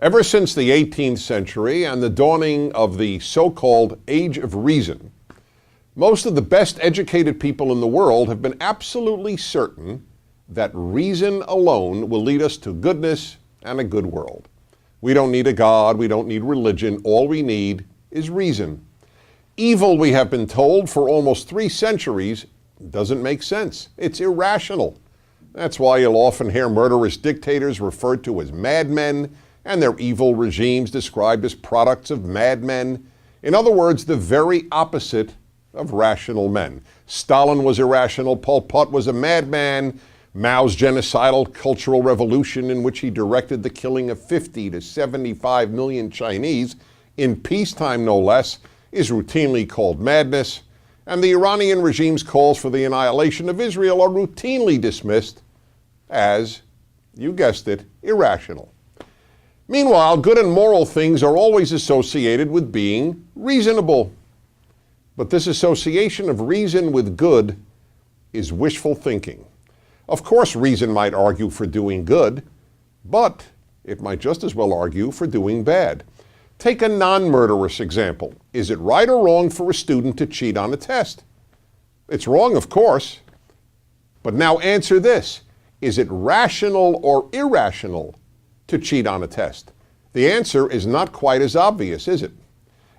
Ever since the 18th century and the dawning of the so-called Age of Reason, most of the best educated people in the world have been absolutely certain that reason alone will lead us to goodness and a good world. We don't need a God, we don't need religion, all we need is reason. Evil, we have been told for almost 3 centuries, doesn't make sense. It's irrational. That's why you'll often hear murderous dictators referred to as madmen, and their evil regimes described as products of madmen. In other words, the very opposite of rational men. Stalin was irrational, Pol Pot was a madman, Mao's genocidal cultural revolution in which he directed the killing of 50 to 75 million Chinese, in peacetime no less, is routinely called madness, and the Iranian regime's calls for the annihilation of Israel are routinely dismissed as, you guessed it, irrational. Meanwhile, good and moral things are always associated with being reasonable. But this association of reason with good is wishful thinking. Of course, reason might argue for doing good, but it might just as well argue for doing bad. Take a non-murderous example. Is it right or wrong for a student to cheat on a test? It's wrong, of course. But now answer this. Is it rational or irrational to cheat on a test? The answer is not quite as obvious, is it?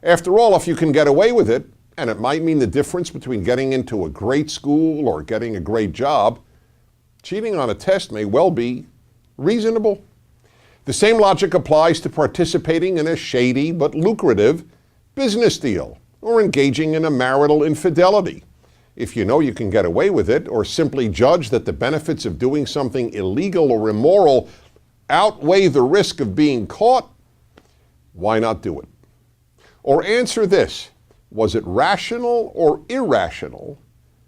After all, if you can get away with it, and it might mean the difference between getting into a great school or getting a great job, cheating on a test may well be reasonable. The same logic applies to participating in a shady but lucrative business deal or engaging in a marital infidelity. If you know you can get away with it, or simply judge that the benefits of doing something illegal or immoral outweigh the risk of being caught, why not do it? Or answer this. Was it rational or irrational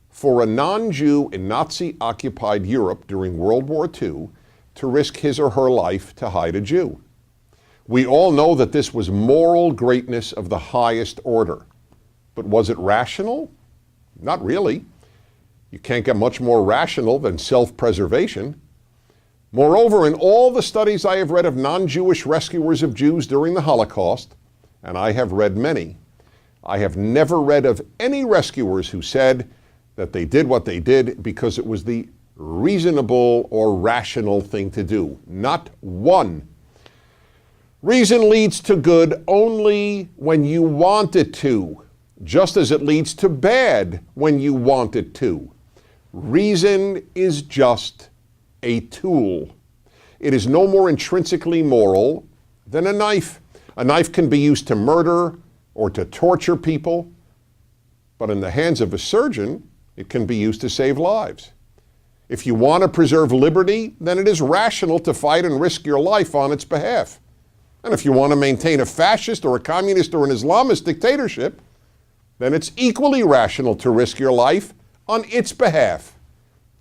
for a non-Jew in Nazi-occupied Europe during World War II to risk his or her life to hide a Jew? We all know that this was moral greatness of the highest order. But was it rational? Not really. You can't get much more rational than self-preservation. Moreover, in all the studies I have read of non-Jewish rescuers of Jews during the Holocaust, and I have read many, I have never read of any rescuers who said that they did what they did because it was the reasonable or rational thing to do. Not one. Reason leads to good only when you want it to, just as it leads to bad when you want it to. Reason is just a tool. It is no more intrinsically moral than a knife. A knife can be used to murder or to torture people, but in the hands of a surgeon, it can be used to save lives. If you want to preserve liberty, then it is rational to fight and risk your life on its behalf. And if you want to maintain a fascist or a communist or an Islamist dictatorship, then it's equally rational to risk your life on its behalf.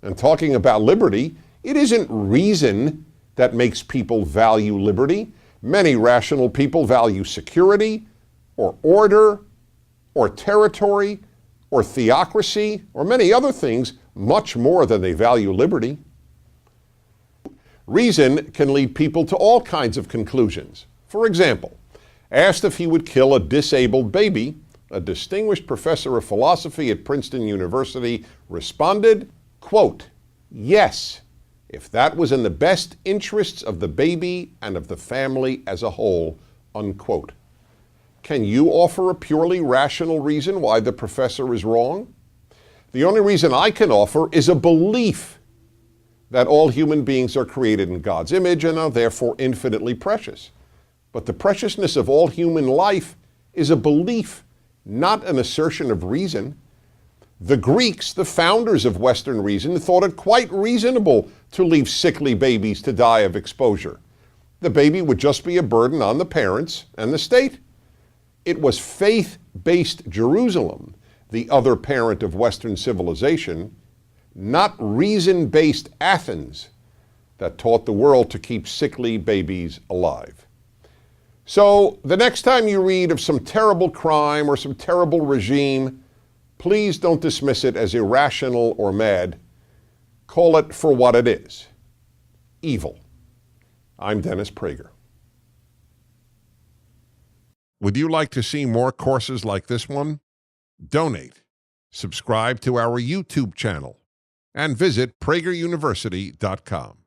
And talking about liberty, it isn't reason that makes people value liberty. Many rational people value security, or order, or territory, or theocracy, or many other things much more than they value liberty. Reason can lead people to all kinds of conclusions. For example, asked if he would kill a disabled baby, a distinguished professor of philosophy at Princeton University responded, quote, "Yes, if that was in the best interests of the baby and of the family as a whole," unquote. Can you offer a purely rational reason why the professor is wrong? The only reason I can offer is a belief that all human beings are created in God's image and are therefore infinitely precious. But the preciousness of all human life is a belief, not an assertion of reason. The Greeks, the founders of Western reason, thought it quite reasonable to leave sickly babies to die of exposure. The baby would just be a burden on the parents and the state. It was faith-based Jerusalem, the other parent of Western civilization, not reason-based Athens, that taught the world to keep sickly babies alive. So the next time you read of some terrible crime or some terrible regime, please don't dismiss it as irrational or mad. Call it for what it is: evil. I'm Dennis Prager. Would you like to see more courses like this one? Donate, subscribe to our YouTube channel, and visit PragerUniversity.com.